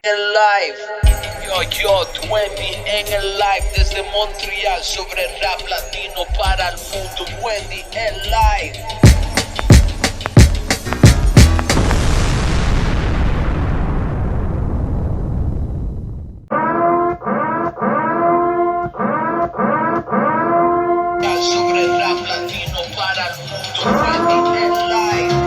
ElLife, yo, Wendy en ElLife desde Montreal sobre rap latino para el mundo. Wendy ElLife. Sobre rap latino para el mundo. Wendy ElLife.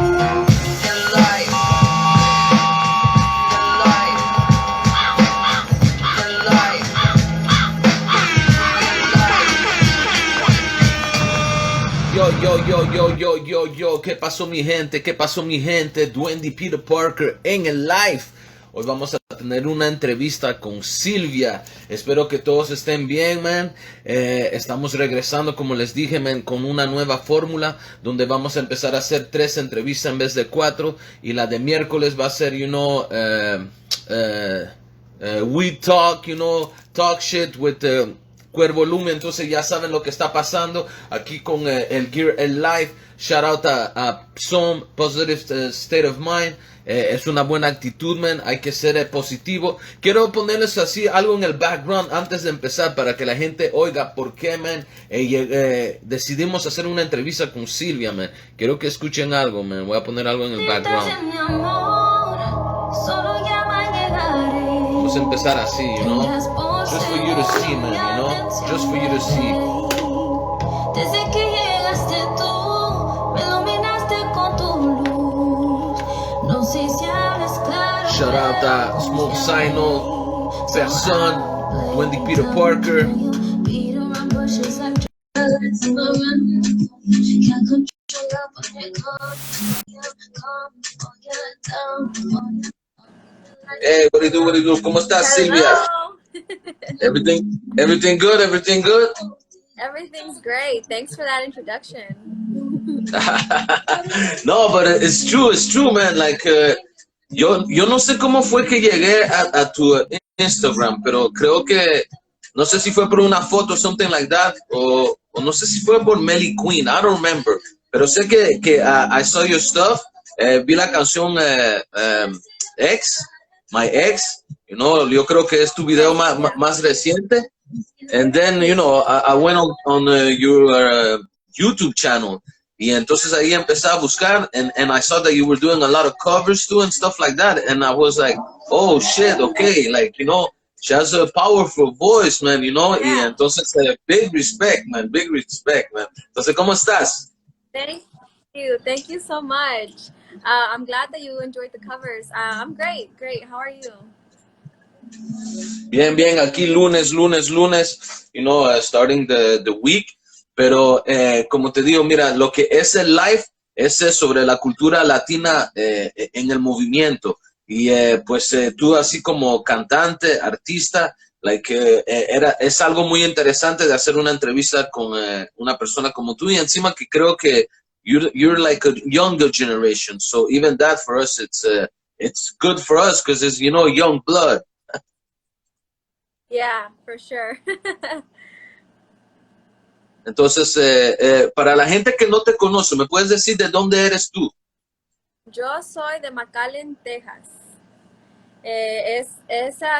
Yo, ¿qué pasó mi gente? ¿Qué pasó mi gente? Duende Peter Parker en ElLife. Hoy vamos a tener una entrevista con Sylvia. Espero que todos estén bien, man. Estamos regresando, como les dije, man, con una nueva fórmula donde vamos a empezar a hacer 3 entrevistas en vez de 4. Y la de miércoles va a ser, we talk, talk shit with Cuervo Lume. Entonces ya saben lo que está pasando aquí con el Gear ElLife. Shout out a Psalm, Positive State of Mind. Es una buena actitud, man. Hay que ser positivo. Quiero ponerles así algo en el background antes de empezar para que la gente oiga por qué, man. Decidimos hacer una entrevista con Sylvia, man. Quiero que escuchen algo, man. Voy a poner algo en el background. Vamos a empezar así, Just for you to see, man, Just for you to see. Desde que llegaste tú, me iluminaste con tu luz. No sé si hablas claro. Shout out a Smoke Signal, Person, Wendy Peter Parker. Hey, what do you do? ¿Cómo estás, Sylvia? Everything good? Everything good? Everything's great. Thanks for that introduction. No, but it's true, man. Like, yo no sé cómo fue que llegué a tu Instagram, pero creo que, no sé si fue por una foto, something like that, o no sé si fue por Melly Queen, I don't remember. Pero sé que I saw your stuff, vi la canción My Ex, yo creo que es tu video más reciente. And then, I went on your YouTube channel. Y entonces ahí empecé a buscar, and I saw that you were doing a lot of covers too and stuff like that. And I was like, oh shit, okay, like, she has a powerful voice, man, Yeah. Y entonces, big respect, man. Entonces, ¿cómo estás? Thank you so much. I'm glad that you enjoyed the covers. I'm great. How are you? Bien, aquí lunes, starting the week. Pero, como te digo, mira, lo que es ElLife es sobre la cultura latina en el movimiento. Y pues tú así como cantante, artista, es algo muy interesante de hacer una entrevista con una persona como tú. Y encima que creo que you're like a younger generation. So even that for us, it's good for us because it's, young blood. Yeah, for sure. Entonces, para la gente que no te conoce, ¿me puedes decir de dónde eres tú? Yo soy de McAllen, Texas. Es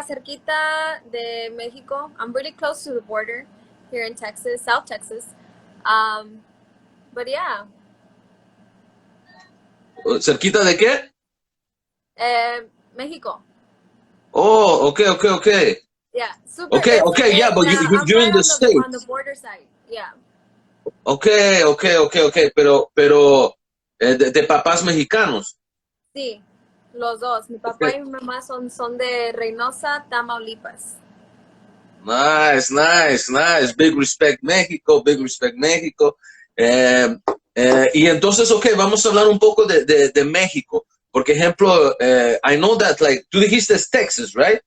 cerquita de México. I'm really close to the border here in Texas, South Texas. But yeah. ¿Cerquita de qué? México. Oh, okay. Yeah, super. Okay, yeah, but you're in the States. On the border side, yeah. Okay, pero de papás mexicanos. Sí, los dos. Mi papá y mi mamá son de Reynosa, Tamaulipas. Nice. Big respect México. Y entonces, okay, vamos a hablar un poco de México. Por ejemplo, I know that, like, tú dijiste Texas, right?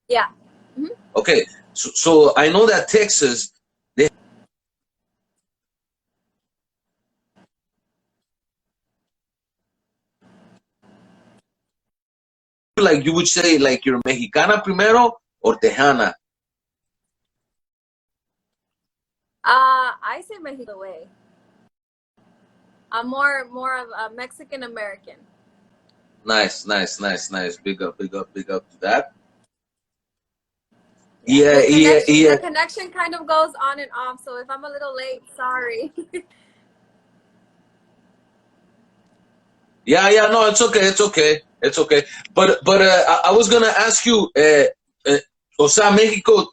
Yeah. Mm-hmm. Okay, so I know that Texas, like you would say, like you're Mexicana primero or Tejana? I say Mexico way. I'm more of a Mexican American. Nice, nice, nice, nice. Big up, big up, big up to that. Yeah, Yeah, yeah, yeah. the connection kind of goes on and off. So if I'm a little late, sorry. Yeah, yeah, no, it's okay, it's okay, it's okay. But I was gonna ask you, o sea, México,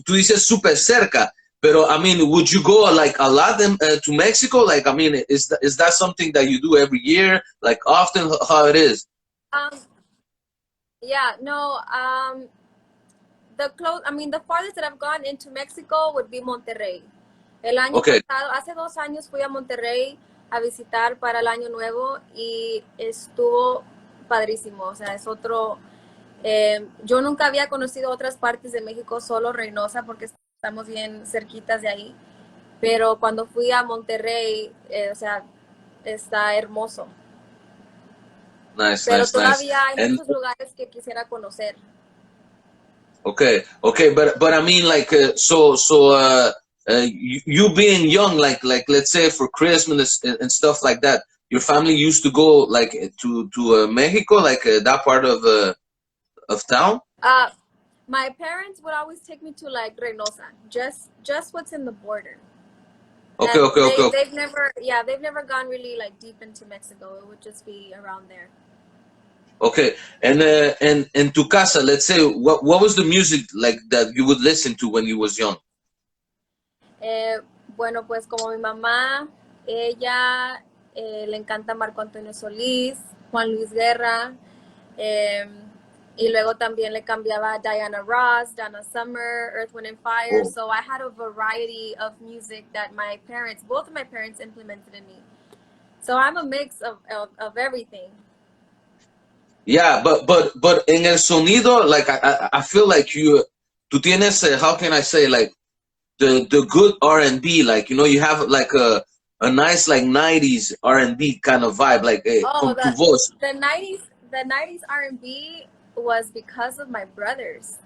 tú dices súper cerca, pero I mean, would you go like a lot to Mexico? Like, I mean, is that something that you do every year? Like often, how it is? um, yeah, no. The farthest that I've gone into Mexico would be Monterrey. El año Okay, pasado, hace 2 años fui a Monterrey a visitar para el año nuevo y estuvo padrísimo. O sea, es otro. Yo nunca había conocido otras partes de México, solo Reynosa, porque estamos bien cerquitas de ahí. Pero cuando fui a Monterrey, o sea, está hermoso. nice, Pero nice, nice. todavía hay And muchos lugares que quisiera conocer. okay, okay, but I mean, like, you being young, like, let's say for Christmas and stuff like that, your family used to go like to Mexico, like that part of town. Uh, my parents would always take me to like Reynosa, just what's in the border. Okay, And okay, okay, okay. they've never gone really like deep into Mexico. It would just be around there. Okay. And tu casa, let's say, what was the music like that you would listen to when you was young? Eh, bueno, pues como mi mamá, ella le encanta Marco Antonio Solís, Juan Luis Guerra, eh, y luego también le cambiaba a Diana Ross, Donna Summer, Earth, Wind and Fire. Oh. So I had a variety of music that both of my parents implemented in me. So I'm a mix of everything. Yeah, but en el sonido, like I feel like tú tienes, how can I say, like the good R&B, like you have like a nice like 90s R&B kind of vibe, like Oh, con tu voz. the 90s R&B was because of my brothers.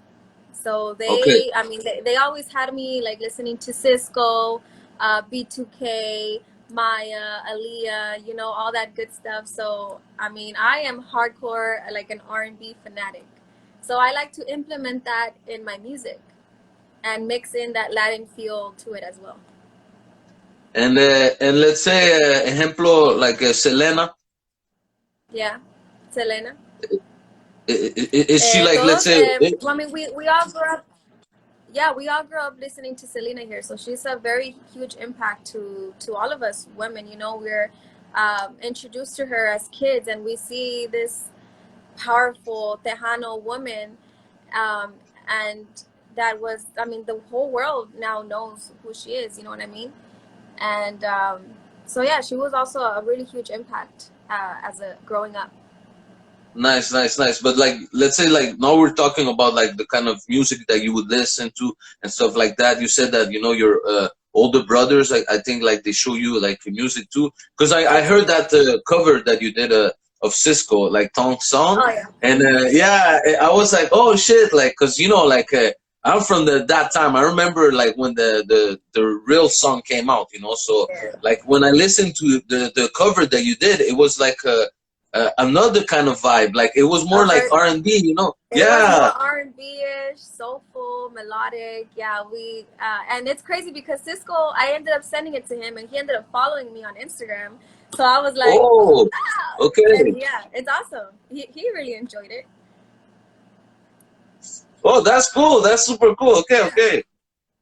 So Okay. they always had me like listening to Cisco, B2K, Maya, Aaliyah, all that good stuff. So, I am hardcore, like an R&B fanatic. So I like to implement that in my music and mix in that Latin feel to it as well. And let's say, ejemplo, like Selena. Yeah, Selena. Is she like, let's Todos, say, we all grew up. Yeah, we all grew up listening to Selena here, so she's a very huge impact to all of us women. We're introduced to her as kids, and we see this powerful Tejano woman, and that was, the whole world now knows who she is. You know what I mean? And so yeah, she was also a really huge impact as a growing up. nice, nice, nice. But like, let's say, like now we're talking about like the kind of music that you would listen to and stuff like that. You said that your older brothers, I think, like they show you like music too. Because I heard that cover that you did of Cisco, like Tong Song, Oh yeah. and yeah, I was like, oh shit, like because like. I'm from that time. I remember like when the real song came out, So Yeah. like when I listened to the cover that you did, it was like another kind of vibe. Like it was more like R&B, It was Yeah. more R&B-ish, soulful, melodic. Yeah, and it's crazy because Cisco, I ended up sending it to him, and he ended up following me on Instagram. So I was like, Oh, wow. okay. And yeah, it's awesome. He really enjoyed it. Oh, that's cool. That's super cool. Okay, okay.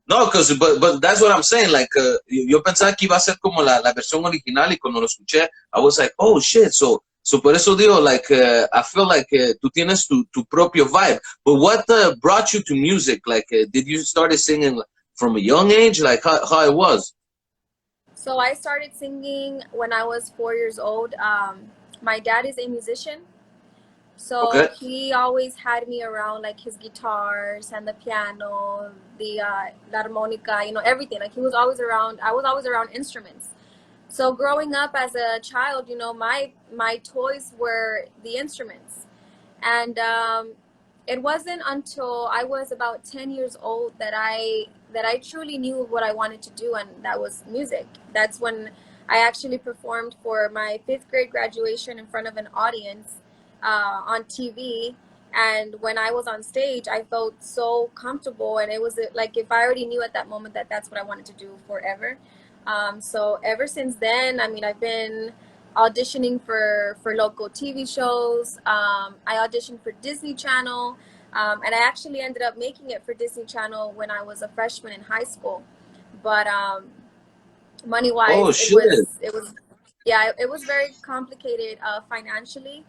No, but that's what I'm saying. Like, yo pensaba que iba a ser como la versión original y cuando lo escuché, I was like, oh shit. So por eso digo, like, I feel like tú tienes tu propio vibe. But what brought you to music? Like, did you start singing from a young age? Like, how it was? So I started singing when I was 4 years old. My dad is a musician. So Okay. he always had me around like his guitars and the piano, the la harmonica, everything. Like he was always around. I was always around instruments. So growing up as a child, my toys were the instruments, and it wasn't until I was about 10 years old that I truly knew what I wanted to do, and that was music. That's when I actually performed for my 5th grade graduation in front of an audience. on TV. And when I was on stage, I felt so comfortable, and it was like if I already knew at that moment that that's what I wanted to do forever. So ever since then, I mean, I've been auditioning for local TV shows. I auditioned for Disney Channel, and I actually ended up making it for Disney Channel when I was a freshman in high school. But money wise, Oh shit. it was yeah, it was very complicated financially.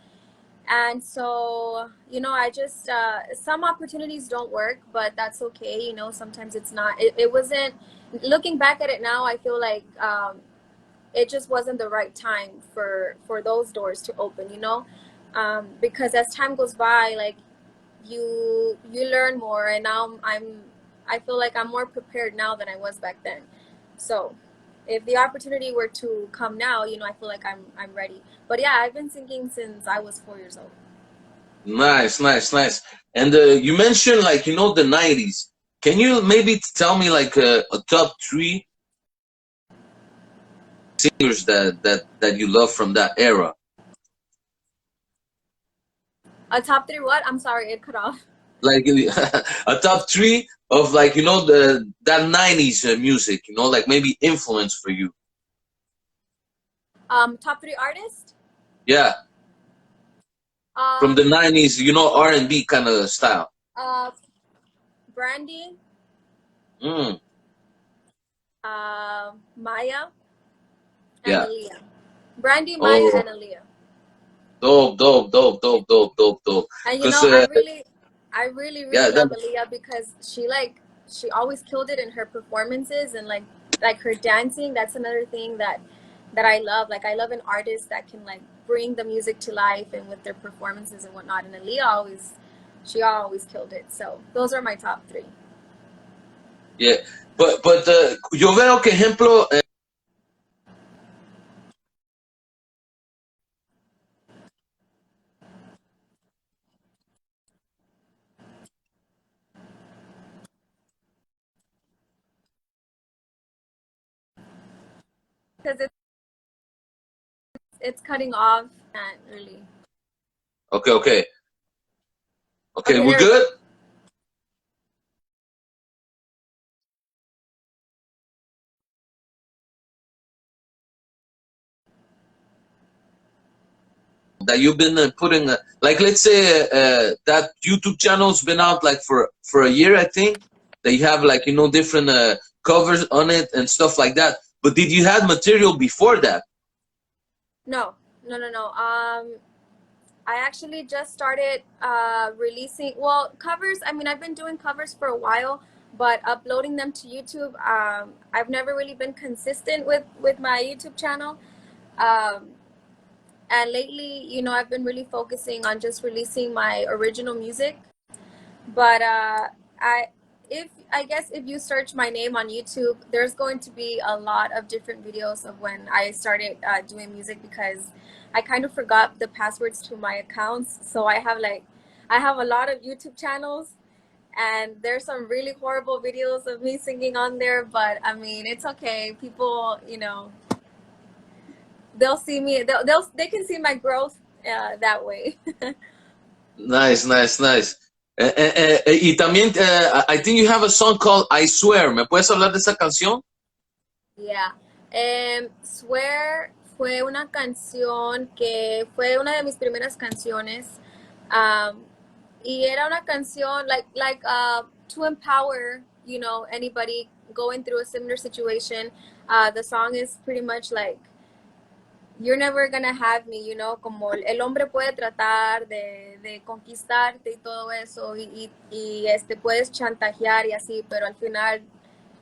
And so, I just some opportunities don't work, but that's okay. Sometimes it's not, it wasn't, looking back at it now, I feel like it just wasn't the right time for those doors to open. Because as time goes by, like you learn more, and now I feel like I'm more prepared now than I was back then. So if the opportunity were to come now, I feel like I'm ready. But yeah, I've been singing since I was 4 years old. Nice, nice, nice. And you mentioned like the 90s. Can you maybe tell me like a top three singers that you love from that era? A top three what? I'm sorry, it cut off. Like a top three of like that 90s music, like maybe influence for you. Top three artists? Yeah, from the 90s, R&B kind of style. Brandy, Mm. Maya, and Yeah. Aaliyah. Brandy, Maya, Oh, and Aaliyah. dope, dope, dope, dope, dope, dope, dope. And Because I really, yeah, really love Aaliyah because she always killed it in her performances, and like her dancing. That's another thing that I love. Like, I love an artist that can like bring the music to life and with their performances and whatnot. And she always killed it. So those are my top three. yeah. But yo veo que ejemplo. Because it's cutting off and really. Okay, okay. Okay, Okay, we're there we good? go. That you've been putting, like, let's say that YouTube channel's been out like for a year, I think. That you have like different covers on it and stuff like that. But did you have material before that? No. I actually just started releasing, well, covers. I mean, I've been doing covers for a while, but uploading them to YouTube, I've never really been consistent with my YouTube channel. Um, and lately, I've been really focusing on just releasing my original music. But I guess if you search my name on YouTube, there's going to be a lot of different videos of when I started doing music, because I kind of forgot the passwords to my accounts. So I have a lot of YouTube channels, and there's some really horrible videos of me singing on there. But I mean, it's okay. People, they'll see me. They can see my growth that way. Nice, nice, nice. Y también, I think you have a song called I Swear. ¿Me puedes hablar de esa canción? Yeah. Swear fue una canción que fue una de mis primeras canciones. Y era una canción to empower, anybody going through a similar situation. The song is pretty much like, you're never gonna have me, como el hombre puede tratar de conquistarte y todo eso, y puedes chantajear y así, pero al final,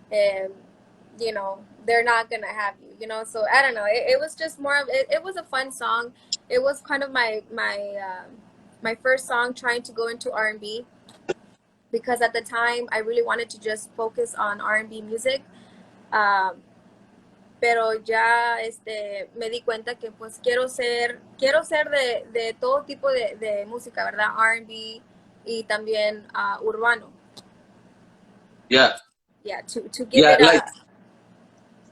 they're not gonna have you. So I don't know. It was just more of it was a fun song. It was kind of my first song trying to go into R&B, because at the time I really wanted to just focus on R&B music. Pero ya me di cuenta que pues quiero ser de todo tipo de música, ¿verdad? R&B y también urbano. Yeah. Yeah, to give it like,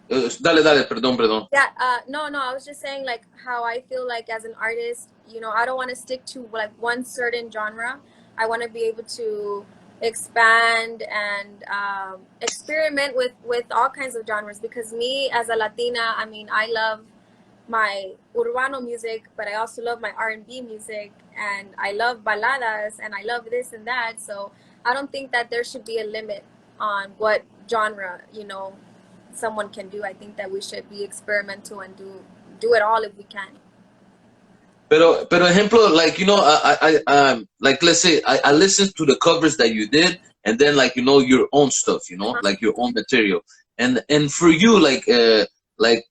Dale, perdón. Yeah, no, I was just saying like how I feel like as an artist, you know, I don't want to stick to like one certain genre. I want to be able to expand and experiment with all kinds of genres because me as a Latina, I mean, I love my urbano music, but I also love my R&B music and I love baladas and I love this and that. So I don't think that there should be a limit on what genre, you know, someone can do. I think that we should be experimental and do it all if we can. Pero ejemplo, like, you know, like, let's say I listened to the covers that you did, and then, like, you know, your own stuff, you know, like your own material, and for you, like,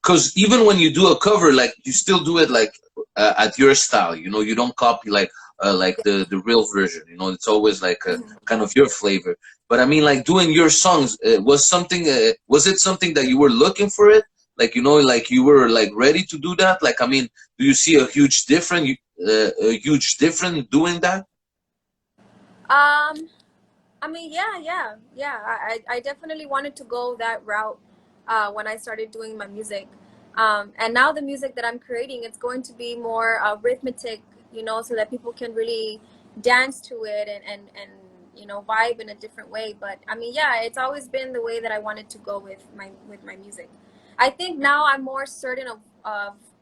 cause even when you do a cover, like, you still do it like at your style, you know, you don't copy like the real version, you know, it's always like kind of your flavor. But I mean, like, doing your songs was it something that you were looking for it? Like, you know, like you were like ready to do that? Like, I mean, do you see a huge difference doing that? I mean, yeah. I definitely wanted to go that route when I started doing my music. And now the music that I'm creating, it's going to be more rhythmic, you know, so that people can really dance to it and you know, vibe in a different way. But I mean, yeah, it's always been the way that I wanted to go with my music. I think now I'm more certain of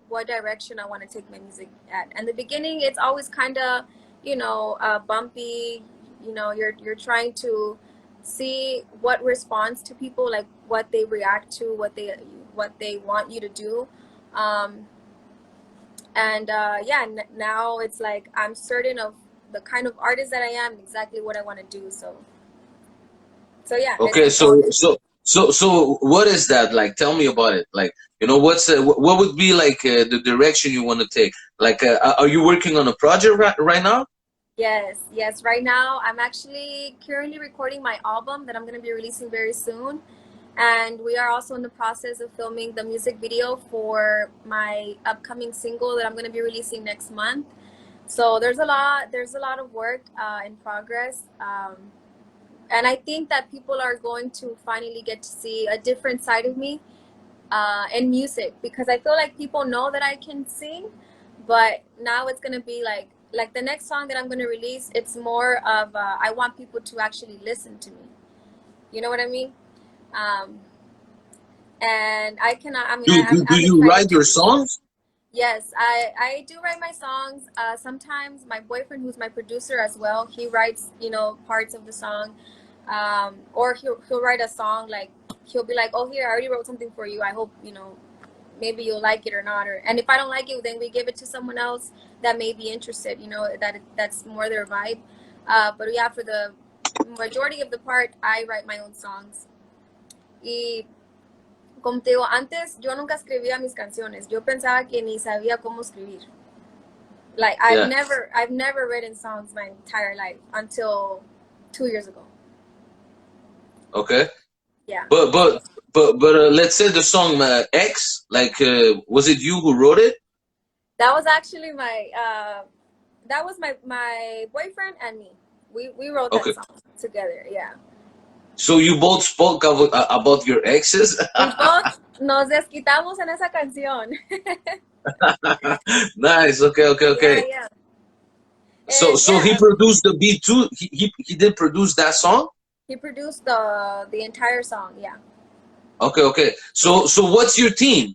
what direction I want to take my music at. And the beginning, it's always kind of, you know, bumpy. You know, you're trying to see what responds to people, like what they react to, what they want you to do. Yeah, now it's like I'm certain of the kind of artist that I am, exactly what I want to do. So yeah. Okay, so what is that like? Tell me about it. Like, you know, what would be like the direction you want to take? Like, are you working on a project right now? Yes. Right now, I'm actually currently recording my album that I'm going to be releasing very soon. And we are also in the process of filming the music video for my upcoming single that I'm going to be releasing next month. So there's a lot of work in progress. And I think that people are going to finally get to see a different side of me in music, because I feel like people know that I can sing, but now it's going to be like the next song that I'm going to release, it's more of I want people to actually listen to me. You know what I mean? And I cannot, I mean, Do you write your songs? Yes, I do write my songs. Sometimes my boyfriend, who's my producer as well, he writes, you know, parts of the song. Or he'll write a song, like he'll be like, oh, here, I already wrote something for you. I hope, you know, maybe you'll like it or not. And if I don't like it, then we give it to someone else that may be interested, you know, that's more their vibe. But yeah, for the majority of the part, I write my own songs. Y como te digo, antes yo nunca escribía mis canciones. Yo pensaba que ni sabía cómo escribir. Like I've never written songs my entire life until 2 years ago. Okay. Yeah. But let's say the song X, like, was it you who wrote it? That was actually that was my boyfriend and me. We wrote that song together. Yeah. So you both spoke about your exes? We both nos desquitamos en esa canción. Nice. Okay. Yeah. So he produced the beat too. He did produce that song. He produced the entire song. Yeah. Okay. So what's your team?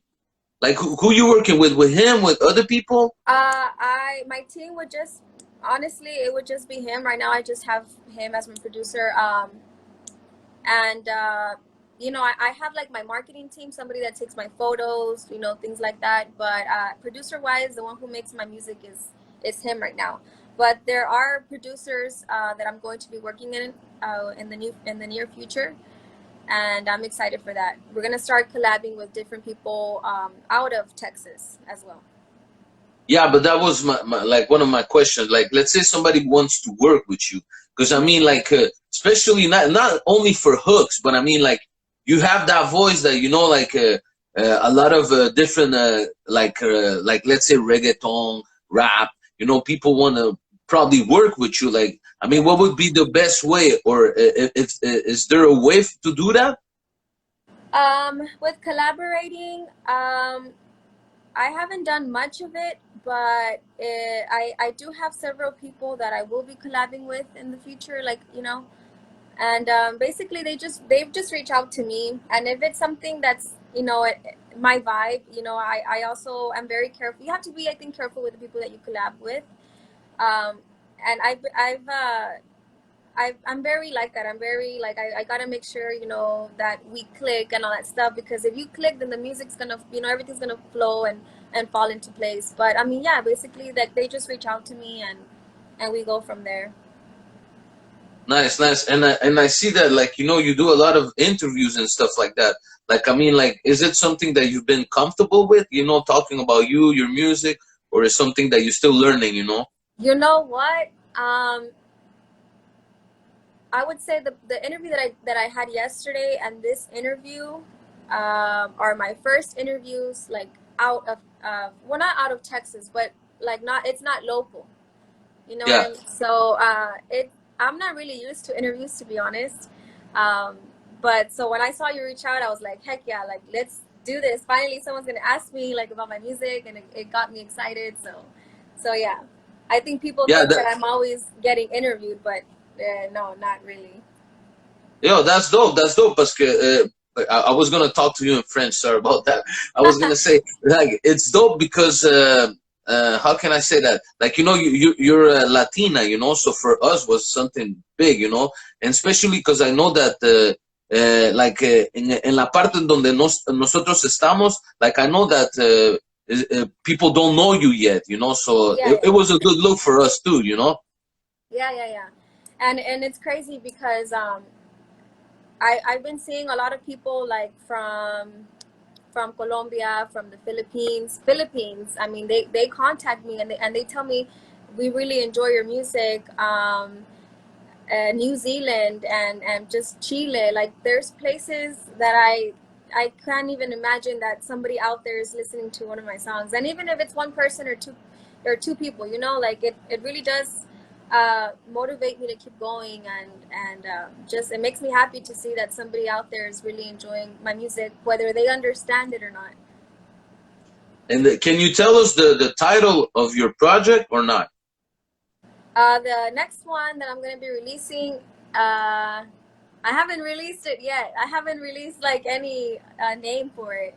Like, who you working with? With him? With other people? My team would just, honestly, it would just be him. Right now, I just have him as my producer. You know, I have like my marketing team, somebody that takes my photos, you know, things like that. But producer-wise, the one who makes my music is him right now. But there are producers that I'm going to be working in the near future, and I'm excited for that. We're gonna start collabing with different people out of Texas as well. Yeah, but that was my like one of my questions. Like, let's say somebody wants to work with you, because I mean, like, especially not only for hooks, but I mean, like, you have that voice that, you know, like a lot of different like let's say reggaeton, rap. You know, people want to probably work with you. Like, I mean, what would be the best way, or is there a way to do that? With collaborating, I haven't done much of it, but I do have several people that I will be collabing with in the future, like, and basically they've just reached out to me, and if it's something that's my vibe, I also am very careful. You have to be, I think, careful with the people that you collab with, and I'm very like that. I'm very like, I gotta make sure that we click and all that stuff, because if you click, then the music's gonna, everything's gonna flow and fall into place. But I mean, yeah, basically, that they just reach out to me, and we go from there. Nice, nice. And I see that, like, you do a lot of interviews and stuff like that. Like, I mean, like, is it something that you've been comfortable with, talking about your music, or is something that you're still learning? You know what? I would say the interview that I had yesterday and this interview are my first interviews, like, out of well, not out of Texas, but like, not, it's not local. You know what I Yeah. mean? So I'm not really used to interviews, to be honest. Um, but so when I saw you reach out, I was like, heck yeah, like, let's do this. Finally, someone's gonna ask me, like, about my music, and it got me excited. So yeah, I think people Yeah, think that I'm always getting interviewed, but no, not really. yo, that's dope. That's dope. Parce que, I was gonna talk to you in French. Sorry about that. I was gonna say, like, it's dope because how can I say that? Like, you're a Latina, so for us was something big, and especially because I know that like, en la parte en donde nosotros estamos, like, I know that people don't know you yet, so Yeah, it yeah, was a good look for us too. yeah. And it's crazy because I've been seeing a lot of people, like, from Colombia, from the Philippines. I mean, they contact me, and they tell me, we really enjoy your music. New Zealand, and just Chile. Like, there's places that I can't even imagine that somebody out there is listening to one of my songs. And even if it's one person or two people, like, it really does motivate me to keep going, and just, it makes me happy to see that somebody out there is really enjoying my music, whether they understand it or not. And can you tell us the title of your project or not? The next one that I'm going to be releasing, I haven't released it yet. I haven't released, like, any name for it,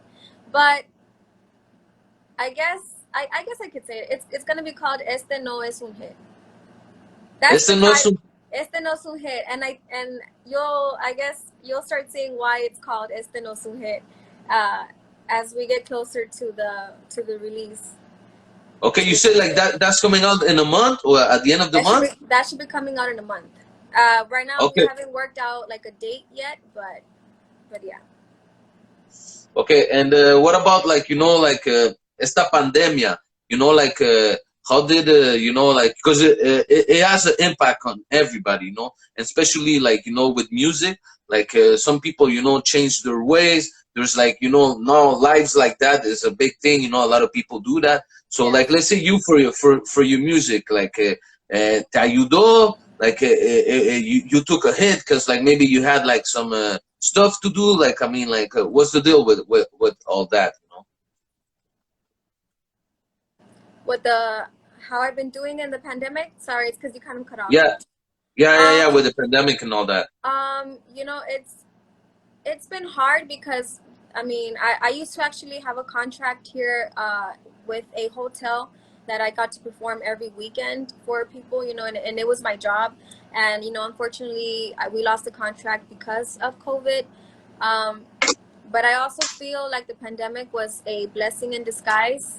but I guess I could say it. It's going to be called Este No Es Un Hit. That's Este the no es title. un... Este No Es Un Hit, and I guess you'll start seeing why it's called Este No Es Un Hit uh, as we get closer to the release. Okay, you said like that's coming out in a month or at the end of the month? That should be coming out in a month. Right now we Okay, haven't worked out, like, a date yet, but yeah. okay. And what about, like, like, esta pandemia? Like, how did like, because it has an impact on everybody, and especially, like, with music, like, some people change their ways. There's, like, now lives like that is a big thing. A lot of people do that. So, Yeah. like, let's say you for your music, like, te ayudó, like, you took a hit because, like, maybe you had, like, some stuff to do. Like, I mean, like, what's the deal with all that? With the how I've been doing in the pandemic. Sorry, it's because you kind of cut off. Yeah, yeah, Um, with the pandemic and all that. it's been hard because, I mean, I used to actually have a contract here with a hotel that I got to perform every weekend for people, and it was my job. And unfortunately, we lost the contract because of COVID. Um, but I also feel like the pandemic was a blessing in disguise,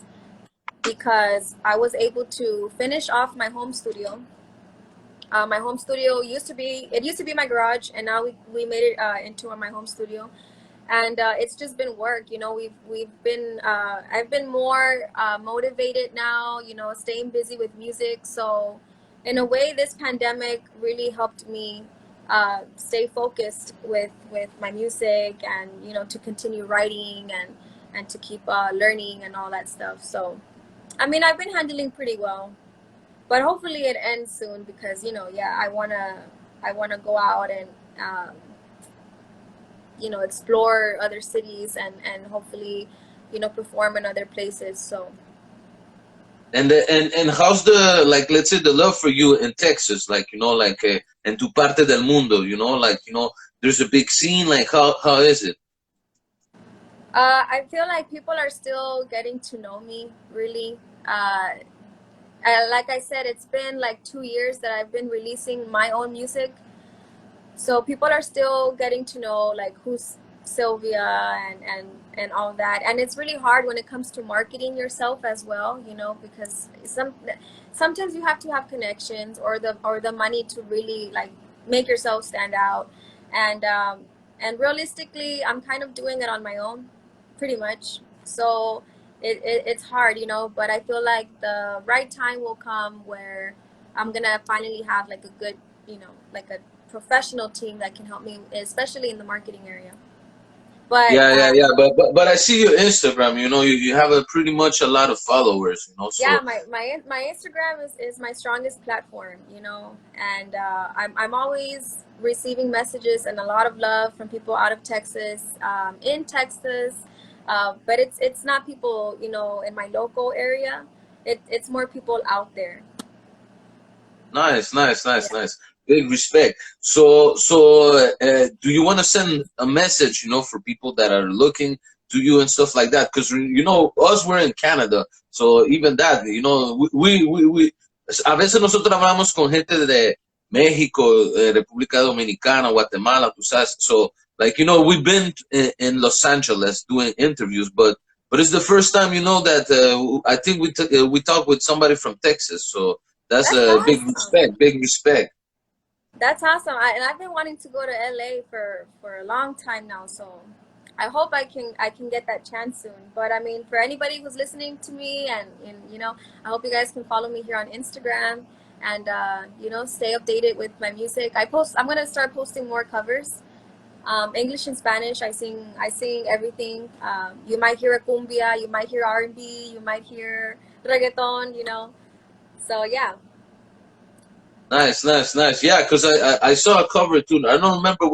because I was able to finish off my home studio. My home studio used to be my garage, and now we made it into my home studio, and it's just been work. We've been I've been more motivated now. Staying busy with music. So, in a way, this pandemic really helped me stay focused with my music, and to continue writing, and to keep learning and all that stuff. So, I mean, I've been handling pretty well, but hopefully it ends soon, because yeah, I wanna go out and explore other cities and hopefully, perform in other places. So. And how's the, like, let's say, the love for you in Texas, like, en tu parte del mundo, there's a big scene, like, how is it? I feel like people are still getting to know me, really. Like I said, it's been like 2 years that I've been releasing my own music. So people are still getting to know, like, who's Sylvia and all that. And it's really hard when it comes to marketing yourself as well, because sometimes you have to have connections or the money to really, like, make yourself stand out. And realistically, I'm kind of doing it on my own, pretty much. So it's hard, but I feel like the right time will come where I'm gonna finally have, like, a good, like a professional team that can help me, especially in the marketing area. But Yeah. But I see your Instagram. You have pretty much a lot of followers. So yeah, my Instagram is my strongest platform. And I'm always receiving messages and a lot of love from people out of Texas, in Texas. But it's not people, in my local area. It's more people out there. Nice. Big respect. So do you want to send a message, for people that are looking to you and stuff like that? Because us, we're in Canada, so even that, we a veces nosotros hablamos con gente de México, República Dominicana, Guatemala, tú sabes. So, like, we've been in Los Angeles doing interviews, but it's the first time, that I think we talked with somebody from Texas. So that's a awesome. big respect. That's awesome. And I've been wanting to go to LA for a long time now, so I hope I can get that chance soon. But I mean, for anybody who's listening to me, and I hope you guys can follow me here on Instagram and stay updated with my music. I'm gonna start posting more covers, English and Spanish. I sing everything. You might hear a cumbia, you might hear R&B, you might hear reggaeton. So yeah. Nice. Yeah, because I saw a cover too. I don't remember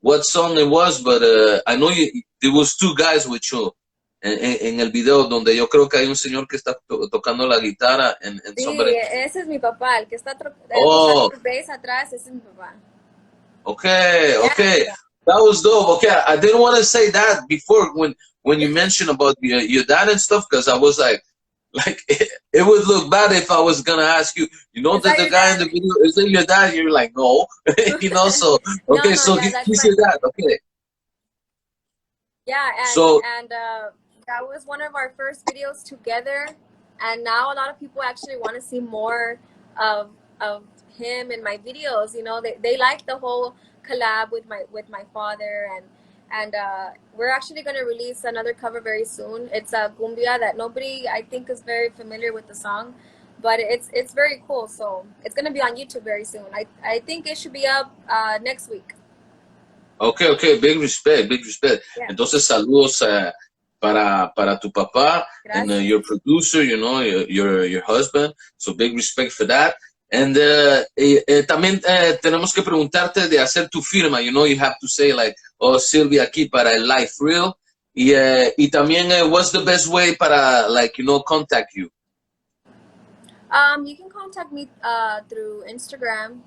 what song it was, but I know there was two guys with you en el video, donde yo creo que hay un señor que está tocando la guitarra and Sí, somebody. ese es mi papá, el que está tocando Oh, el bass atrás, ese es mi papá. okay. Yeah. That was dope. Okay, I didn't want to say that before when you mentioned about your dad and stuff, because I was like it would look bad if I was gonna ask you, Is that the your guy in dad? the video, is it your dad? You're like, no, so okay, No, so yeah, that's he's my your dad. dad, okay. Yeah, So and that was one of our first videos together, and now a lot of people actually want to see more of him in my videos. They like the whole collab with my father, and we're actually going to release another cover very soon. It's a cumbia that nobody, I think, is very familiar with the song, but it's very cool. So it's going to be on YouTube very soon. I think it should be up next week. okay, big respect. Yeah. Entonces, saludos para tu papá and Gracias. your producer, your husband. So big respect for that. And también tenemos que preguntarte de hacer tu firma. You have to say, like, oh, Sylvia aquí para ElLife Real. Y también, what's the best way para, like, contact you? You can contact me through Instagram.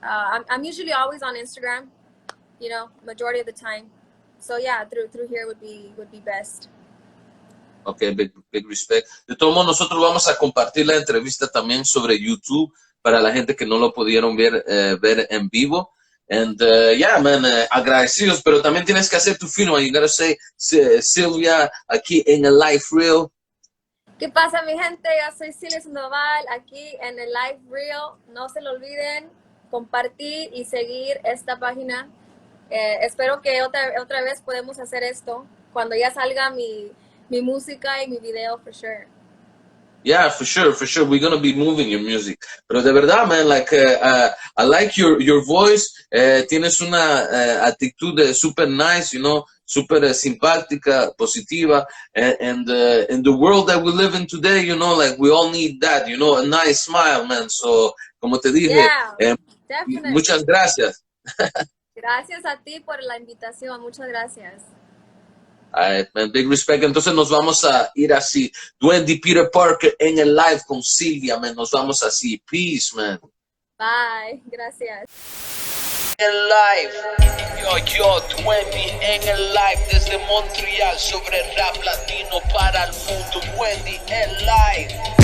I'm usually always on Instagram, majority of the time. So yeah, through here would be best. Okay, big respect. De todos modos, nosotros vamos a compartir la entrevista también sobre YouTube para la gente que no lo pudieron ver en vivo. And yeah, man, agradecidos, pero también tienes que hacer tu firma. You gotta say, Sylvia, aquí en ElLife Real. ¿Qué pasa, mi gente? Yo soy Sylvia Sandoval, aquí en ElLife Real. No se lo olviden, compartir y seguir esta página. Espero que otra vez podemos hacer esto cuando ya salga mi música y mi video, for sure. Yeah, for sure. We're gonna be moving your music. Pero de verdad, man, like, I like your voice. Tienes una actitud super nice, super simpática, positiva. And in the world that we live in today, like, we all need that, a nice smile, man. So, como te dije, Yeah, definitely. muchas gracias. Gracias a ti por la invitación. Muchas gracias. Man, big respect. Entonces nos vamos a ir así. Wendy Peter Parker en el live con Silvia, man. Nos vamos así. Peace, man. Bye. Gracias. El live. Yo, Wendy en el live desde Montreal sobre rap latino para el mundo. Wendy, el live.